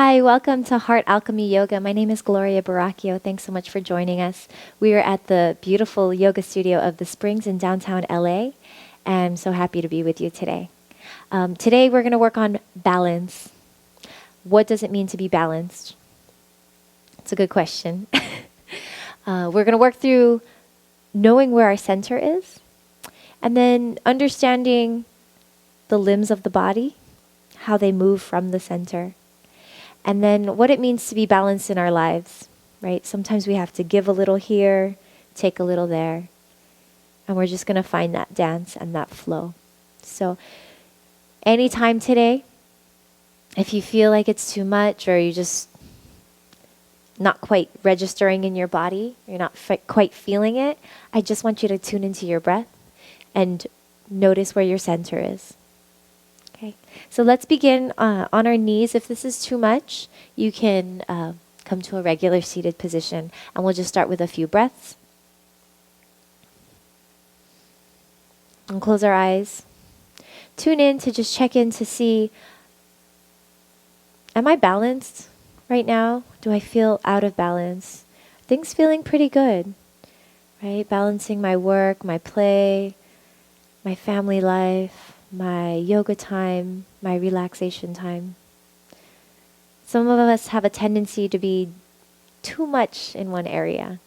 Hi, welcome to Heart Alchemy Yoga. My name is Gloria Baraquio. Thanks so much for joining us. We are at the beautiful yoga studio of the Springs in downtown LA, and I'm so happy to be with you today. Today we're going to work on balance. What does it mean to be balanced? It's a good question. We're going to work through knowing where our center is, and then understanding the limbs of the body, how they move from the center. And then what it means to be balanced in our lives, right? Sometimes we have to give a little here, take a little there. And we're just going to find that dance and that flow. So anytime today, if you feel like it's too much or you're just not quite registering in your body, you're not quite feeling it, I just want you to tune into your breath and notice where your center is. Okay, so let's begin on our knees. If this is too much, you can come to a regular seated position, and we'll just start with a few breaths. And close our eyes. Tune in to just check in to see, am I balanced right now? Do I feel out of balance? Things feeling pretty good, right? Balancing my work, my play, my family life, my yoga time, my relaxation time. Some of us have a tendency to be too much in one area,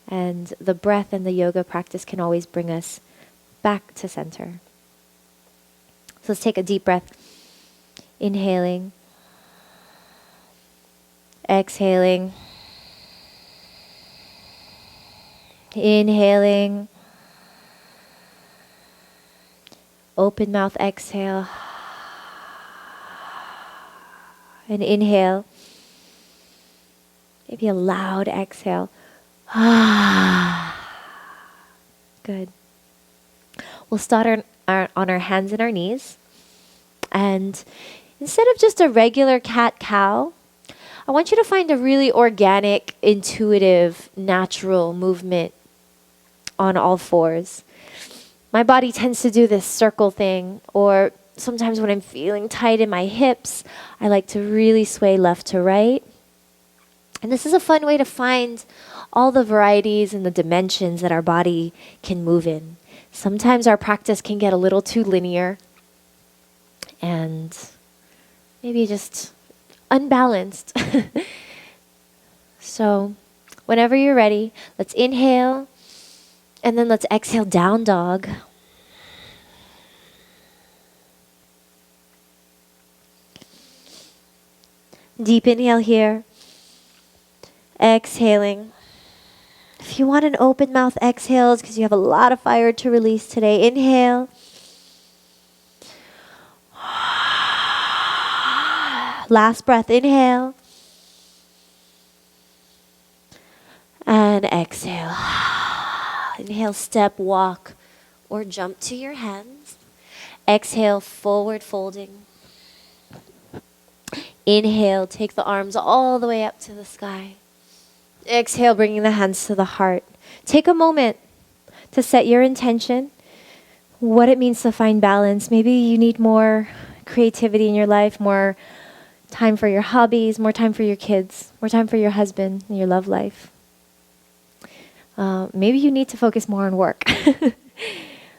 and the breath and the yoga practice can always bring us back to center. So let's take a deep breath. Inhaling, exhaling, inhaling. Open mouth, exhale. And inhale. Maybe a loud exhale. Good. We'll start on our hands and our knees. And instead of just a regular cat-cow, I want you to find a really organic, intuitive, natural movement on all fours. My body tends to do this circle thing, or sometimes when I'm feeling tight in my hips, I like to really sway left to right. And this is a fun way to find all the varieties and the dimensions that our body can move in. Sometimes our practice can get a little too linear and maybe just unbalanced. So whenever you're ready, let's inhale. And then let's exhale, down dog. Deep inhale here. Exhaling. If you want an open mouth exhale, because you have a lot of fire to release today, inhale. Last breath, inhale. And exhale. Inhale, step, walk, or jump to your hands. Exhale, forward folding. Inhale, take the arms all the way up to the sky. Exhale, bringing the hands to the heart. Take a moment to set your intention, what it means to find balance. Maybe you need more creativity in your life, more time for your hobbies, more time for your kids, more time for your husband and your love life. Maybe you need to focus more on work.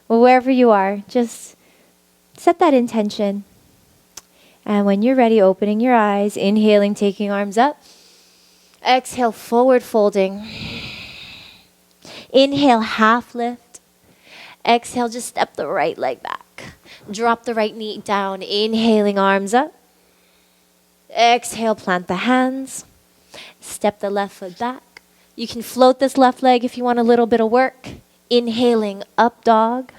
Well, wherever you are, just set that intention. And when you're ready, opening your eyes, inhaling, taking arms up. Exhale, forward folding. Inhale, half lift. Exhale, just step the right leg back. Drop the right knee down, inhaling, arms up. Exhale, plant the hands. Step the left foot back. You can float this left leg if you want a little bit of work. Inhaling, up dog.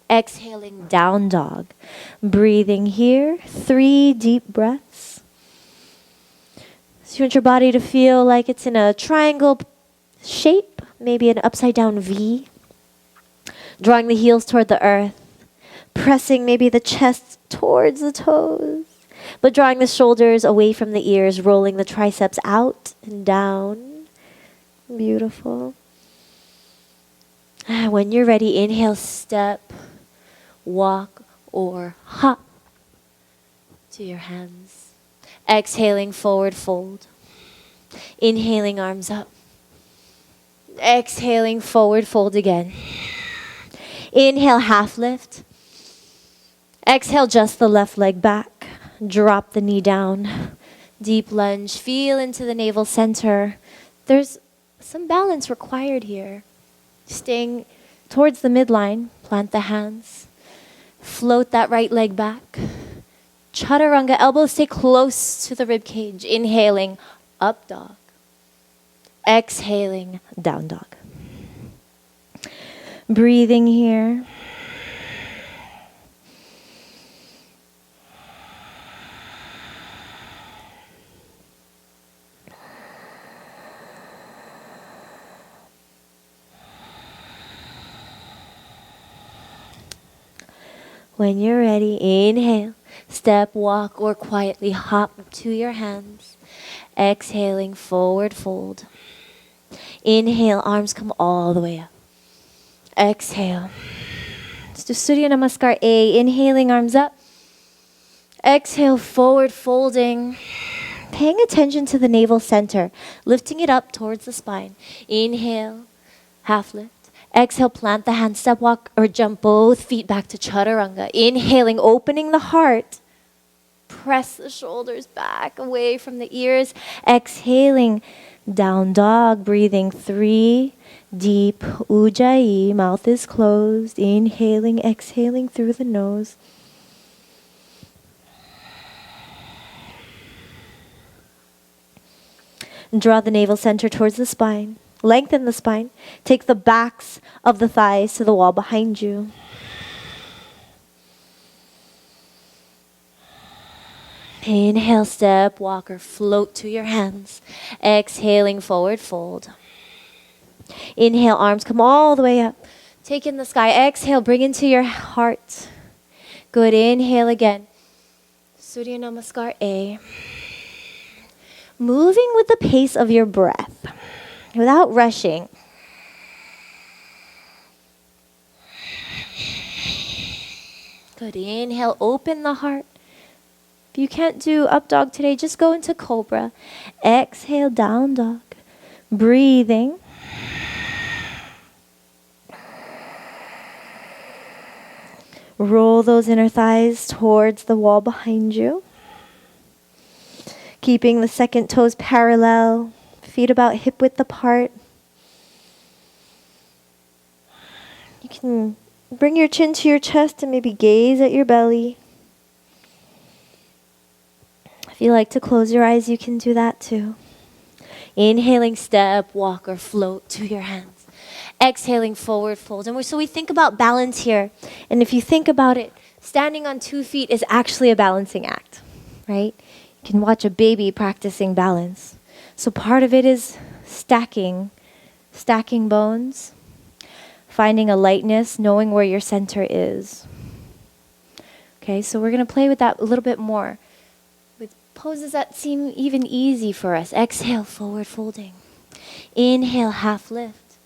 Exhaling, down dog. Breathing here, 3 deep breaths. So you want your body to feel like it's in a triangle shape, maybe an upside down V. Drawing the heels toward the earth. Pressing maybe the chest towards the toes. But drawing the shoulders away from the ears, rolling the triceps out and down. Beautiful. When you're ready, inhale, step, walk, or hop to your hands. Exhaling, forward fold. Inhaling, arms up. Exhaling, forward fold again. Inhale, half lift. Exhale, just the left leg back. Drop the knee down. Deep lunge. Feel into the navel center. There's some balance required here. Staying towards the midline. Plant the hands. Float that right leg back. Chaturanga, elbows stay close to the rib cage. Inhaling, up dog. Exhaling, down dog. Breathing here. When you're ready, inhale, step, walk, or quietly hop to your hands. Exhaling, forward fold. Inhale, arms come all the way up. Exhale. Let's do Surya Namaskar A. Inhaling, arms up. Exhale, forward folding. Paying attention to the navel center. Lifting it up towards the spine. Inhale, half lift. Exhale, plant the hand, step, walk, or jump both feet back to Chaturanga. Inhaling, opening the heart. Press the shoulders back away from the ears. Exhaling, down dog. Breathing 3 deep. Ujjayi, mouth is closed. Inhaling, exhaling through the nose. Draw the navel center towards the spine. Lengthen the spine. Take the backs of the thighs to the wall behind you. Inhale, step, walk, or float to your hands. Exhaling, forward fold. Inhale, arms come all the way up. Take in the sky. Exhale, bring into your heart. Good. Inhale again. Surya Namaskar A. Moving with the pace of your breath. Without rushing. Good. Inhale, open the heart. If you can't do up dog today, just go into cobra. Exhale, down dog. Breathing. Roll those inner thighs towards the wall behind you. Keeping the second toes parallel. Feet about hip width apart. You can bring your chin to your chest and maybe gaze at your belly. If you like to close your eyes, you can do that too. Inhaling, step, walk, or float to your hands. Exhaling, forward fold. And so we think about balance here. And if you think about it, standing on 2 feet is actually a balancing act, right? You can watch a baby practicing balance. So part of it is stacking bones, finding a lightness, knowing where your center is. Okay, so we're going to play with that a little bit more. With poses that seem even easy for us. Exhale, forward folding. Inhale, half lift.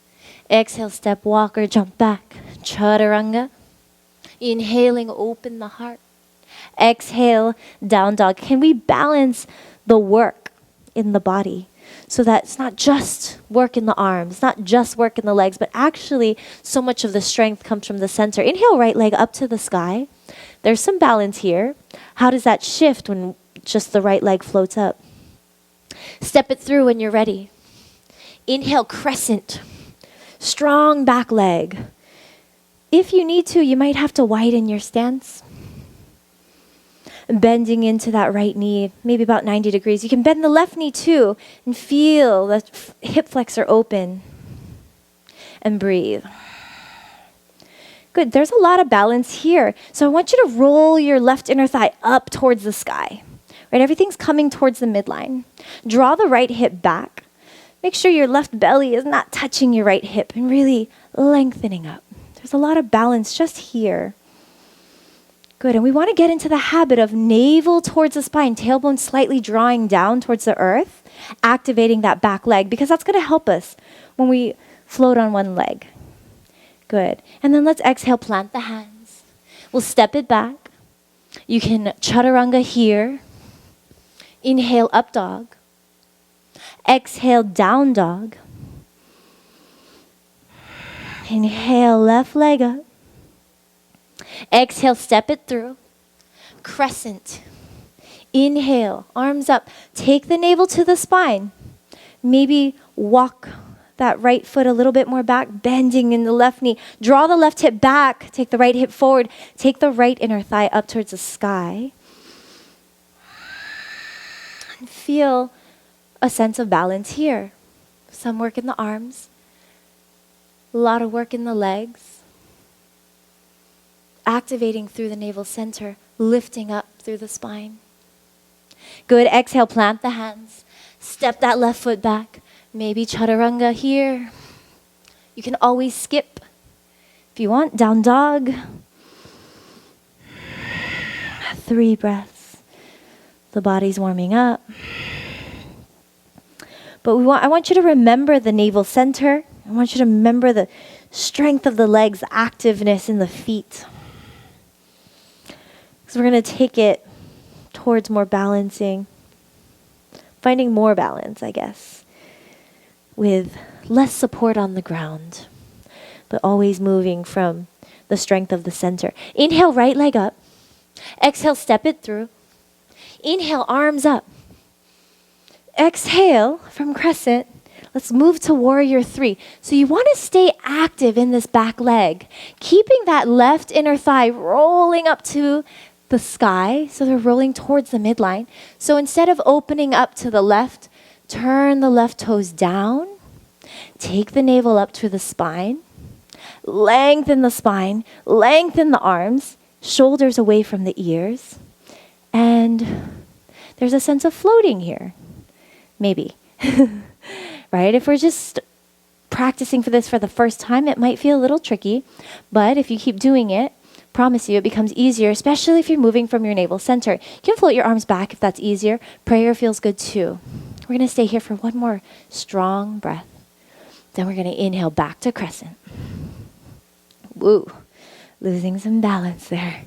Exhale, step, walk, or jump back. Chaturanga. Inhaling, open the heart. Exhale, down dog. Can we balance the work in the body so that it's not just work in the arms, not just work in the legs, but actually so much of the strength comes from the center. Inhale, right leg up to the sky. There's some balance here. How does that shift when just the right leg floats up? Step it through when you're ready. Inhale, crescent. Strong back leg. If you need to, you might have to widen your stance. Bending into that right knee, maybe about 90 degrees. You can bend the left knee too and feel the hip flexor open. And breathe. Good, there's a lot of balance here. So I want you to roll your left inner thigh up towards the sky. Right, everything's coming towards the midline. Draw the right hip back. Make sure your left belly is not touching your right hip and really lengthening up. There's a lot of balance just here. Good, and we want to get into the habit of navel towards the spine, tailbone slightly drawing down towards the earth, activating that back leg, because that's going to help us when we float on one leg. Good, and then let's exhale, plant the hands. We'll step it back. You can chaturanga here. Inhale, up dog. Exhale, down dog. Inhale, left leg up. Exhale, step it through. Crescent. Inhale, arms up. Take the navel to the spine. Maybe walk that right foot a little bit more back, bending in the left knee. Draw the left hip back. Take the right hip forward. Take the right inner thigh up towards the sky. And feel a sense of balance here. Some work in the arms. A lot of work in the legs. Activating through the navel center, lifting up through the spine. Good. Exhale, plant the hands. Step that left foot back. Maybe chaturanga here. You can always skip if you want. Down dog. 3 breaths. The body's warming up. But I want you to remember the navel center. I want you to remember the strength of the legs, activeness in the feet. So we're going to take it towards more balancing, finding more balance, I guess, with less support on the ground, but always moving from the strength of the center. Inhale, right leg up. Exhale, step it through. Inhale, arms up. Exhale from crescent. Let's move to warrior 3. So you want to stay active in this back leg, keeping that left inner thigh rolling up to the sky. So they're rolling towards the midline. So instead of opening up to the left, turn the left toes down. Take the navel up to the spine. Lengthen the spine. Lengthen the arms. Shoulders away from the ears. And there's a sense of floating here. Maybe. Right? If we're just practicing for this for the first time, it might feel a little tricky. But if you keep doing it, promise you it becomes easier, especially if you're moving from your navel center. You can float your arms back if that's easier. Prayer feels good too. We're going to stay here for one more strong breath. Then we're going to inhale back to crescent. Woo. Losing some balance there.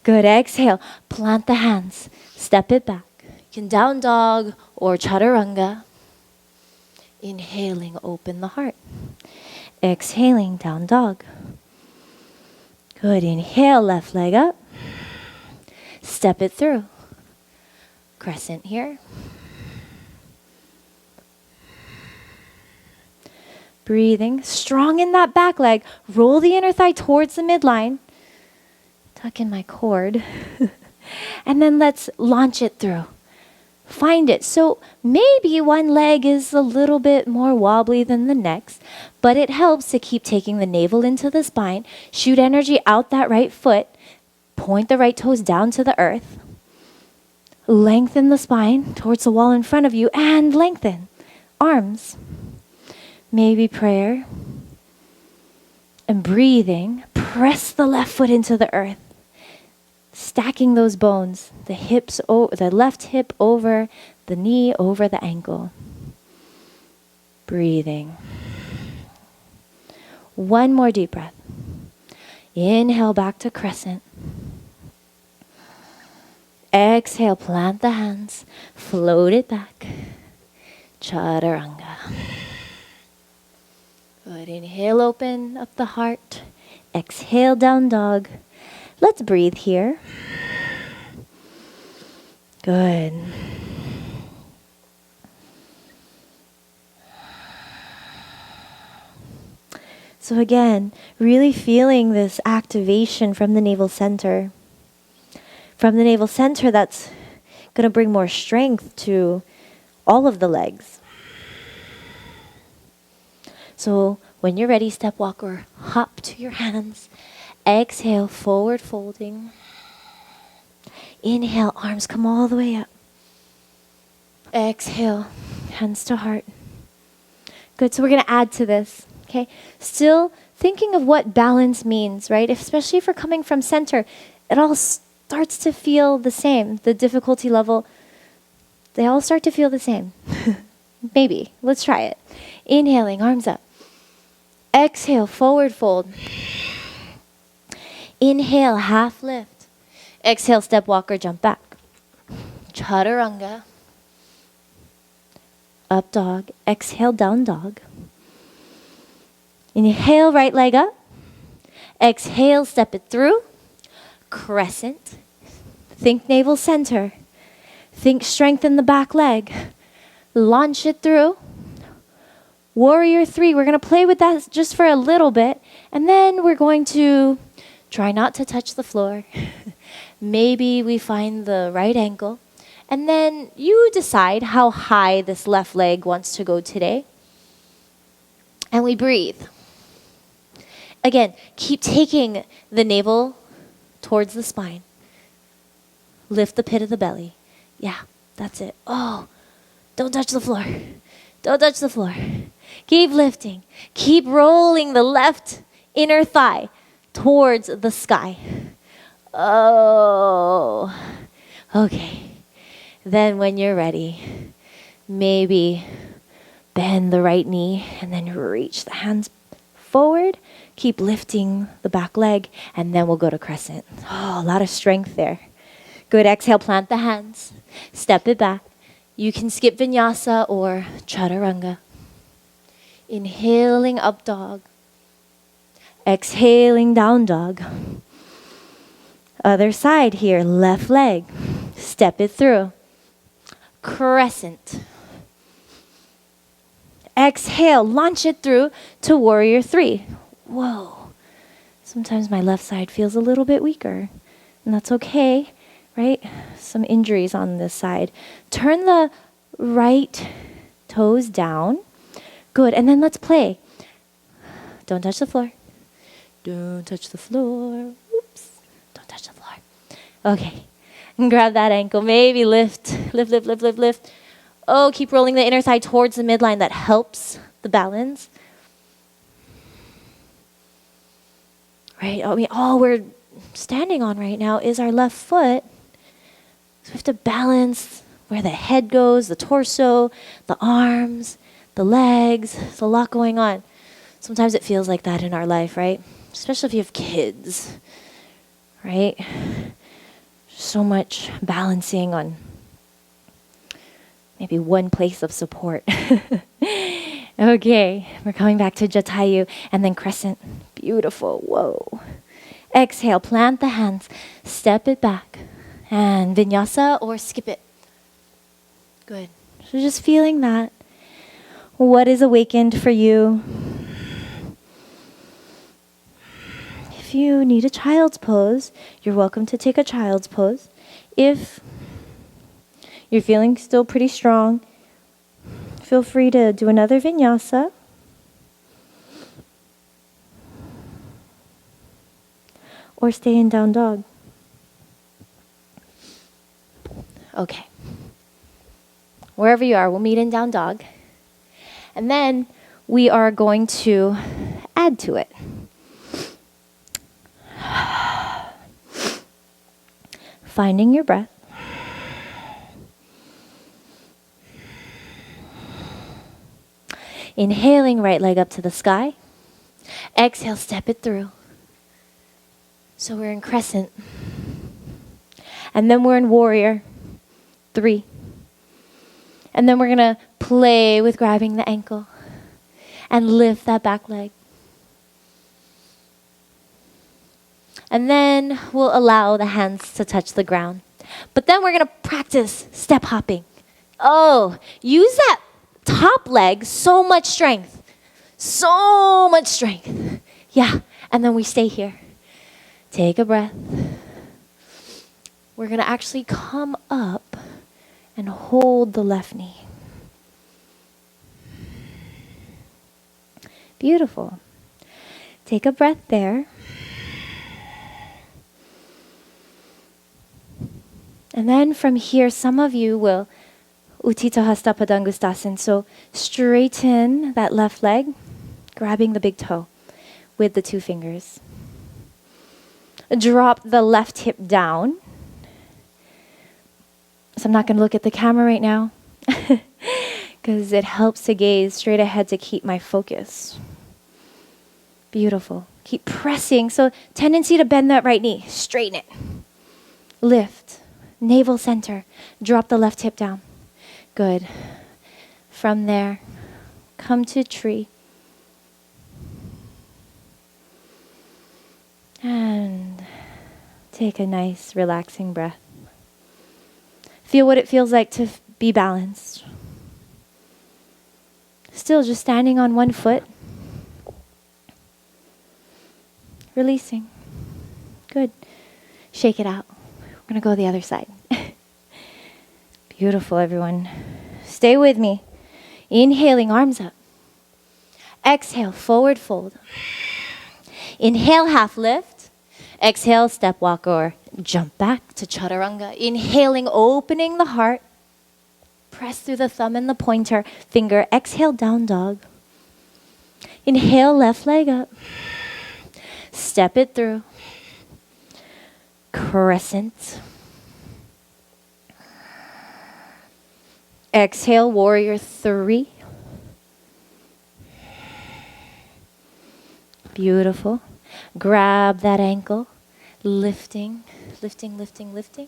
Good. Exhale. Plant the hands. Step it back. You can down dog or chaturanga. Inhaling, open the heart. Exhaling, down dog. Good. Inhale, left leg up. Step it through. Crescent here. Breathing. Strong in that back leg. Roll the inner thigh towards the midline. Tuck in my cord. And then let's launch it through. Find it. So maybe one leg is a little bit more wobbly than the next, but it helps to keep taking the navel into the spine, shoot energy out that right foot, point the right toes down to the earth, lengthen the spine towards the wall in front of you, and lengthen. Arms. Maybe prayer. And breathing. Press the left foot into the earth. Stacking those bones, the left hip over the knee, over the ankle. Breathing. One more deep breath. Inhale back to crescent. Exhale, plant the hands, float it back. Chaturanga. Good. Inhale, open up the heart. Exhale, down dog. Let's breathe here. Good. So again, really feeling this activation from the navel center. From the navel center, that's going to bring more strength to all of the legs. So when you're ready, step, walk, or hop to your hands. Exhale, forward folding. Inhale, arms come all the way up. Exhale, hands to heart. Good, so we're going to add to this, okay? Still thinking of what balance means, right? Especially if we're coming from center, it all starts to feel the same. The difficulty level, they all start to feel the same. Maybe. Let's try it. Inhaling, arms up. Exhale, forward fold. Inhale, half lift. Exhale, step, walk, or jump back. Chaturanga. up dog. Exhale, down dog. Inhale, right leg up. Exhale, step it through. Crescent. Think navel center. Think strengthen the back leg. Launch it through. Warrior 3. We're going to play with that just for a little bit. And then we're going to try not to touch the floor. Maybe we find the right ankle. And then you decide how high this left leg wants to go today. And we breathe. Again, keep taking the navel towards the spine. Lift the pit of the belly. Yeah, that's it. Oh, don't touch the floor. Don't touch the floor. Keep lifting. Keep rolling the left inner thigh towards the sky. Oh, okay. Then when you're ready, maybe bend the right knee and then reach the hands forward. Keep lifting the back leg and then we'll go to crescent. Oh, a lot of strength there. Good. Exhale, plant the hands. Step it back. You can skip vinyasa or chaturanga. Inhaling up dog. Exhaling down dog. Other side here, left leg. Step it through. Crescent. Exhale, launch it through to warrior 3. Whoa. Sometimes my left side feels a little bit weaker, and that's okay, right? Some injuries on this side. Turn the right toes down. Good, and then let's play. Don't touch the floor. Don't touch the floor. Oops. Don't touch the floor. Okay. And grab that ankle. Maybe lift. Lift, lift, lift, lift, lift. Oh, keep rolling the inner thigh towards the midline. That helps the balance. Right? I mean, all we're standing on right now is our left foot. So we have to balance where the head goes, the torso, the arms, the legs. There's a lot going on. Sometimes it feels like that in our life, right? Especially if you have kids, right? So much balancing on maybe one place of support. Okay, we're coming back to Jatayu and then crescent. Beautiful. Whoa. Exhale, plant the hands, step it back, and vinyasa or skip it. Good. So just feeling that. What is awakened for you? If you need a child's pose, you're welcome to take a child's pose. If you're feeling still pretty strong, feel free to do another vinyasa. Or stay in down dog. Okay. Wherever you are, we'll meet in down dog. And then we are going to add to it. Finding your breath. Inhaling, right leg up to the sky. Exhale, step it through. So we're in crescent. And then we're in warrior 3. And then we're going to play with grabbing the ankle and lift that back leg. And then we'll allow the hands to touch the ground. But then we're going to practice step hopping. Oh, use that top leg, so much strength. So much strength. Yeah, and then we stay here. Take a breath. We're going to actually come up and hold the left knee. Beautiful. Take a breath there. And then from here, some of you will Uttita Hasta Padangustasana. So straighten that left leg, grabbing the big toe with the 2 fingers. Drop the left hip down. So I'm not going to look at the camera right now because it helps to gaze straight ahead to keep my focus. Beautiful. Keep pressing. So tendency to bend that right knee. Straighten it. Lift. Navel center. Drop the left hip down. Good. From there, come to tree. And take a nice relaxing breath. Feel what it feels like to be balanced. Still just standing on one foot. Releasing. Good. Shake it out. We're going to go the other side. Beautiful, everyone. Stay with me. Inhaling, arms up. Exhale, forward fold. Inhale, half lift. Exhale, step walk or jump back to chaturanga. Inhaling, opening the heart. Press through the thumb and the pointer finger. Exhale, down dog. Inhale, left leg up. Step it through. Crescent. Exhale, warrior 3. Beautiful. Grab that ankle. Lifting, lifting, lifting, lifting.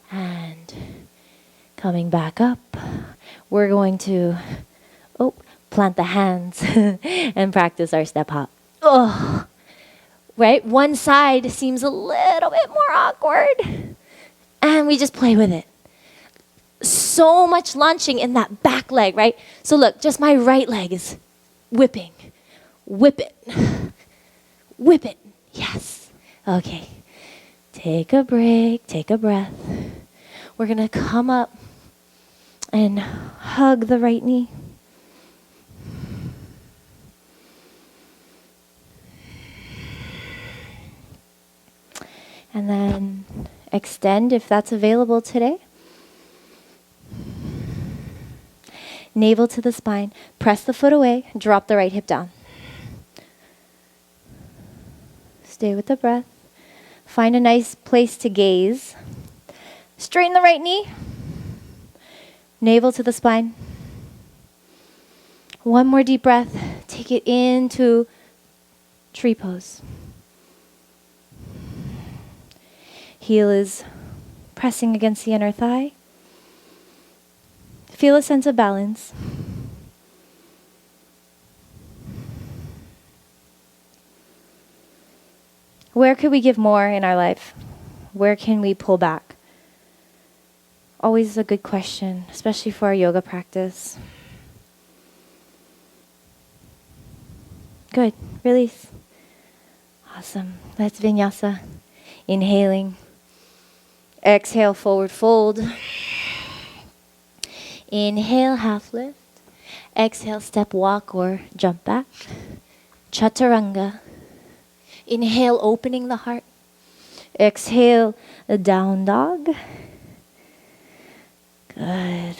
And coming back up, we're going to plant the hands and practice our step hop. Oh, right? One side seems a little bit more awkward. And we just play with it. So much launching in that back leg, right? So look, just my right leg is whipping. Whip it. Whip it. Yes. Okay. Take a break. Take a breath. We're going to come up and hug the right knee. And then extend if that's available today. Navel to the spine. Press the foot away. Drop the right hip down. Stay with the breath. Find a nice place to gaze. Straighten the right knee. Navel to the spine. One more deep breath. Take it into tree pose. Heel is pressing against the inner thigh. Feel a sense of balance. Where could we give more in our life? Where can we pull back? Always a good question, especially for our yoga practice. Good. Release. Awesome. Let's vinyasa. Inhaling. Exhale, forward fold. Inhale, half lift. Exhale, step walk or jump back. Chaturanga. Inhale, opening the heart. Exhale, a down dog. Good.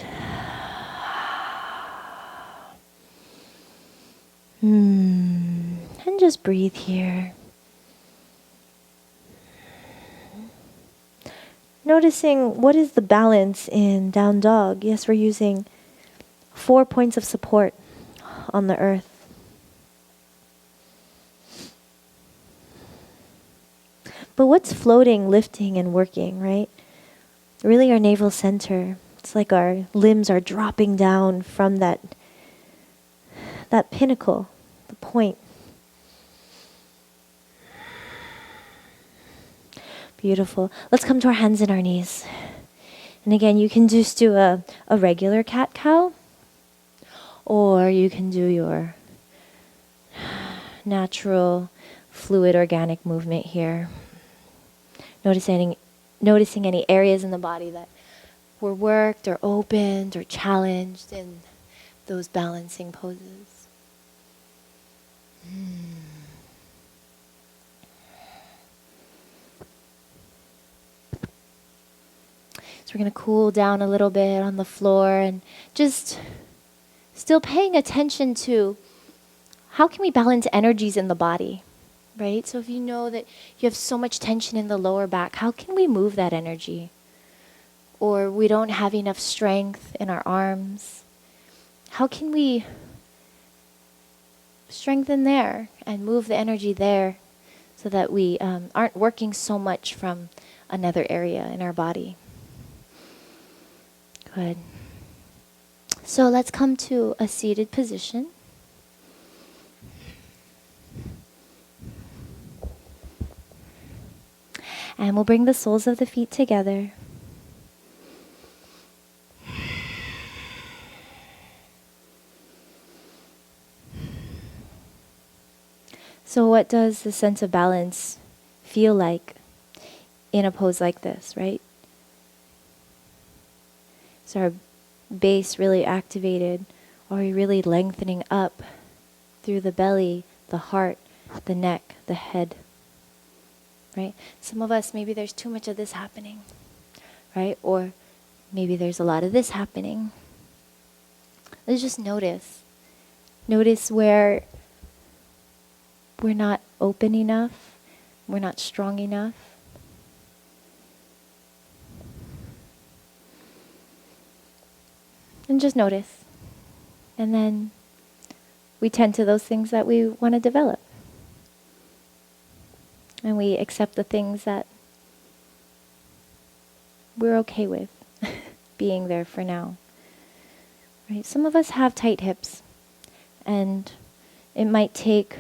And just breathe here. Noticing what is the balance in down dog. Yes, we're using 4 points of support on the earth. But what's floating, lifting, and working, right? Really our navel center. It's like our limbs are dropping down from that pinnacle, the point. Beautiful. Let's come to our hands and our knees. And again, you can just do a regular cat-cow, or you can do your natural, fluid, organic movement here. Noticing any areas in the body that were worked or opened or challenged in those balancing poses. So we're going to cool down a little bit on the floor and just still paying attention to how can we balance energies in the body, right? So if you know that you have so much tension in the lower back, how can we move that energy? Or we don't have enough strength in our arms. How can we strengthen there and move the energy there so that we aren't working so much from another area in our body. Good. So let's come to a seated position. And we'll bring the soles of the feet together. So what does the sense of balance feel like in a pose like this, right? Is our base really activated? Are we really lengthening up through the belly, the heart, the neck, the head? Right? Some of us, maybe there's too much of this happening, right? Or maybe there's a lot of this happening. Let's just notice. Notice where we're not open enough, we're not strong enough. And just notice. And then we tend to those things that we want to develop. And we accept the things that we're okay with being there for now. Right? Some of us have tight hips, and it might take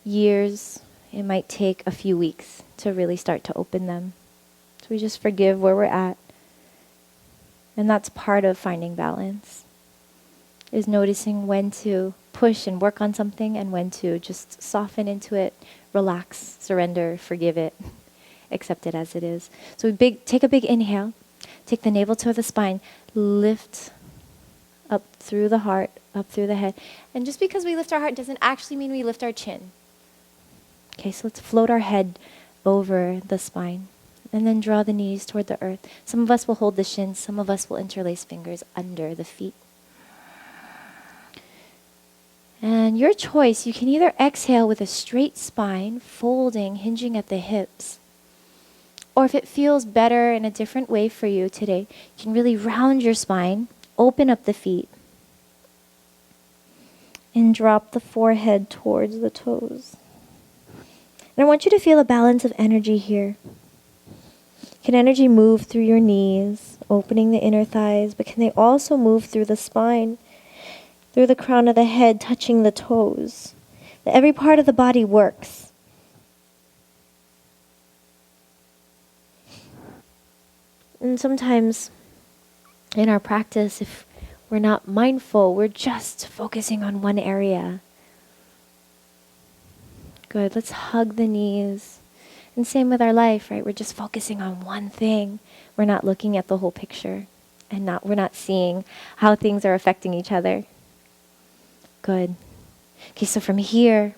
years, it might take a few weeks to really start to open them. So we just forgive where we're at. And that's part of finding balance, is noticing when to push and work on something and when to just soften into it, relax, surrender, forgive it, accept it as it is. So take a big inhale, take the navel toward the spine, lift up through the heart, up through the head. And just because we lift our heart doesn't actually mean we lift our chin. Okay, so let's float our head over the spine. And then draw the knees toward the earth. Some of us will hold the shins. Some of us will interlace fingers under the feet. And your choice, you can either exhale with a straight spine, folding, hinging at the hips. Or if it feels better in a different way for you today, you can really round your spine, open up the feet, and drop the forehead towards the toes. And I want you to feel a balance of energy here. Can energy move through your knees, opening the inner thighs, but can they also move through the spine, through the crown of the head, touching the toes? That every part of the body works. And sometimes in our practice, if we're not mindful, we're just focusing on one area. Good, let's hug the knees. And same with our life, right? We're just focusing on one thing. We're not looking at the whole picture. And we're not seeing how things are affecting each other. Good. Okay, so from here,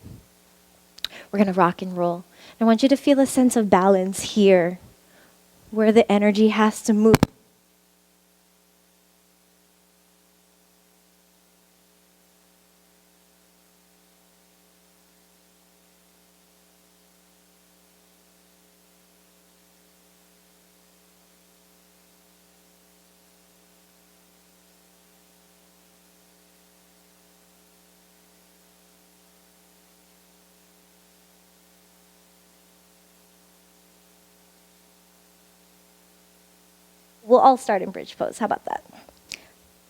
we're going to rock and roll. I want you to feel a sense of balance here, where the energy has to move. We'll all start in bridge pose. How about that?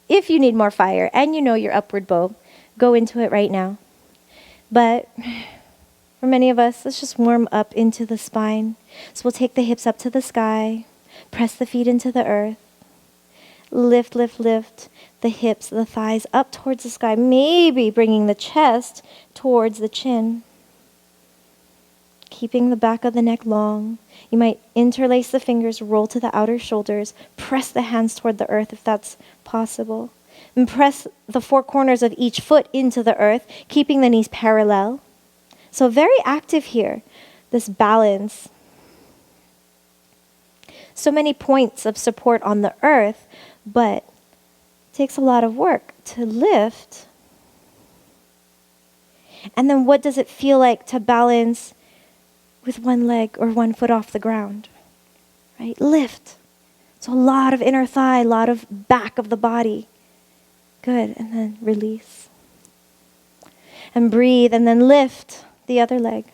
If you need more fire and you know your upward bow, go into it right now. But for many of us, let's just warm up into the spine. So we'll take the hips up to the sky, press the feet into the earth, lift, lift, lift the hips, the thighs up towards the sky, maybe bringing the chest towards the chin. Keeping the back of the neck long. You might interlace the fingers, roll to the outer shoulders, press the hands toward the earth if that's possible. And press the four corners of each foot into the earth, keeping the knees parallel. So very active here, this balance. So many points of support on the earth, but it takes a lot of work to lift. And then what does it feel like to balance with one leg or one foot off the ground, right? Lift. So a lot of inner thigh, a lot of back of the body. Good, and then release. And breathe, and then lift the other leg.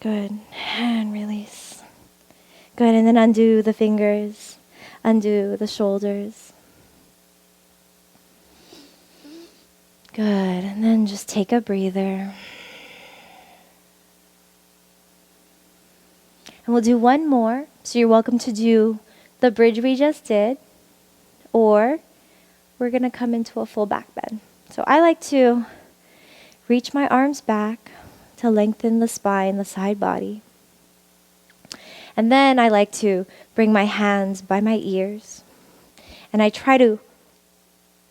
Good. And release. Good. And then undo the fingers. Undo the shoulders. Good. And then just take a breather. And we'll do one more. So you're welcome to do the bridge we just did, or we're going to come into a full back bend. So I like to reach my arms back to lengthen the spine, the side body. And then I like to bring my hands by my ears. And I try to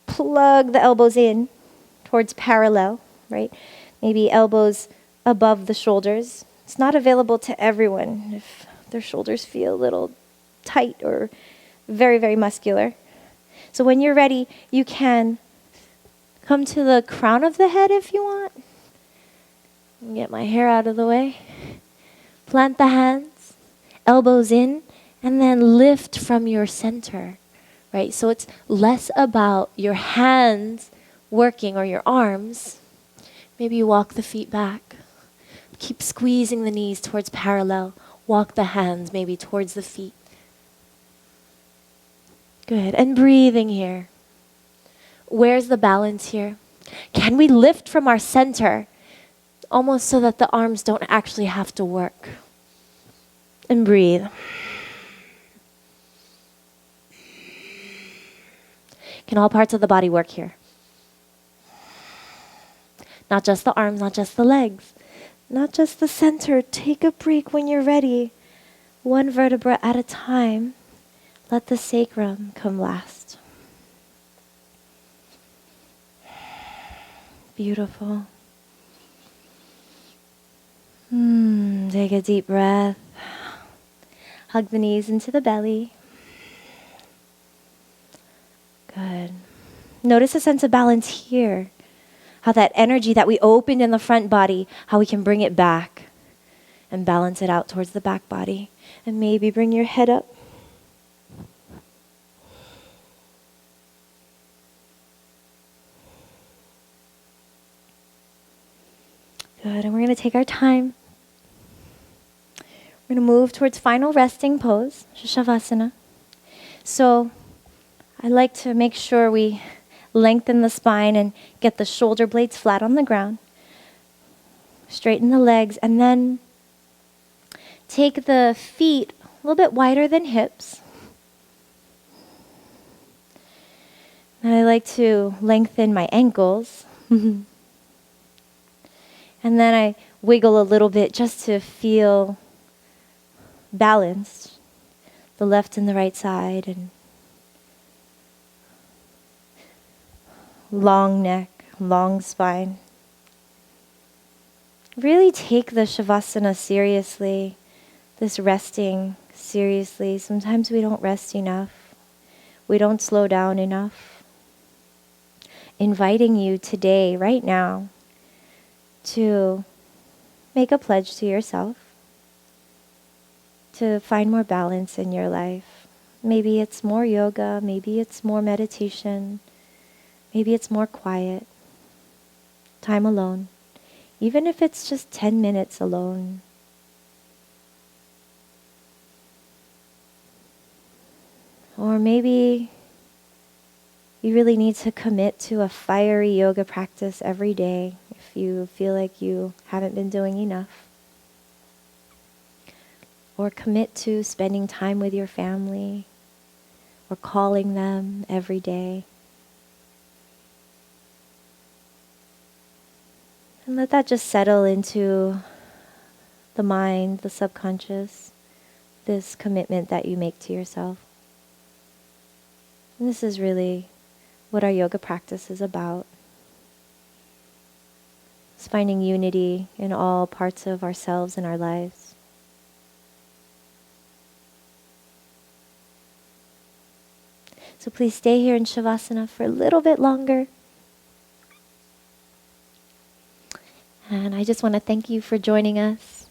plug the elbows in towards parallel, right? Maybe elbows above the shoulders. It's not available to everyone if their shoulders feel a little tight or very, very muscular. So when you're ready, you can come to the crown of the head if you want. Get my hair out of the way. Plant the hands, elbows in, and then lift from your center, right? So it's less about your hands working or your arms. Maybe you walk the feet back. Keep squeezing the knees towards parallel. Walk the hands maybe towards the feet. Good. And breathing here. Where's the balance here? Can we lift from our center almost so that the arms don't actually have to work? And breathe. Can all parts of the body work here? Not just the arms, not just the legs, not just the center. Take a break when you're ready. One vertebra at a time. Let the sacrum come last. Beautiful. Take a deep breath. Hug the knees into the belly. Good. Notice a sense of balance here. How that energy that we opened in the front body, how we can bring it back and balance it out towards the back body. And maybe bring your head up. Good, and we're going to take our time. We're going to move towards final resting pose, Shavasana. So I like to make sure we lengthen the spine and get the shoulder blades flat on the ground. Straighten the legs, and then take the feet a little bit wider than hips. And I like to lengthen my ankles. And then I wiggle a little bit just to feel balanced. The left and the right side, and long neck, long spine. Really take the Shavasana seriously, this resting seriously. Sometimes we don't rest enough. We don't slow down enough. Inviting you today, right now, to make a pledge to yourself to find more balance in your life. Maybe it's more yoga, maybe it's more meditation, maybe it's more quiet, time alone, even if it's just 10 minutes alone. Or maybe you really need to commit to a fiery yoga practice every day if you feel like you haven't been doing enough. Or commit to spending time with your family or calling them every day. And let that just settle into the mind, the subconscious, this commitment that you make to yourself. And this is really what our yoga practice is about. It's finding unity in all parts of ourselves and our lives. So please stay here in Shavasana for a little bit longer. And I just want to thank you for joining us.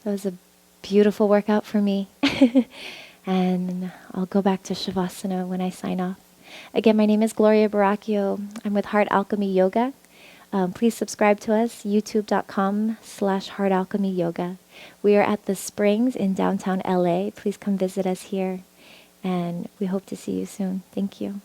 That was a beautiful workout for me. And I'll go back to Shavasana when I sign off. Again, my name is Gloria Baraquio. I'm with Heart Alchemy Yoga. Please subscribe to us, youtube.com/Heart Alchemy Yoga. We are at the Springs in downtown LA. Please come visit us here, and we hope to see you soon. Thank you.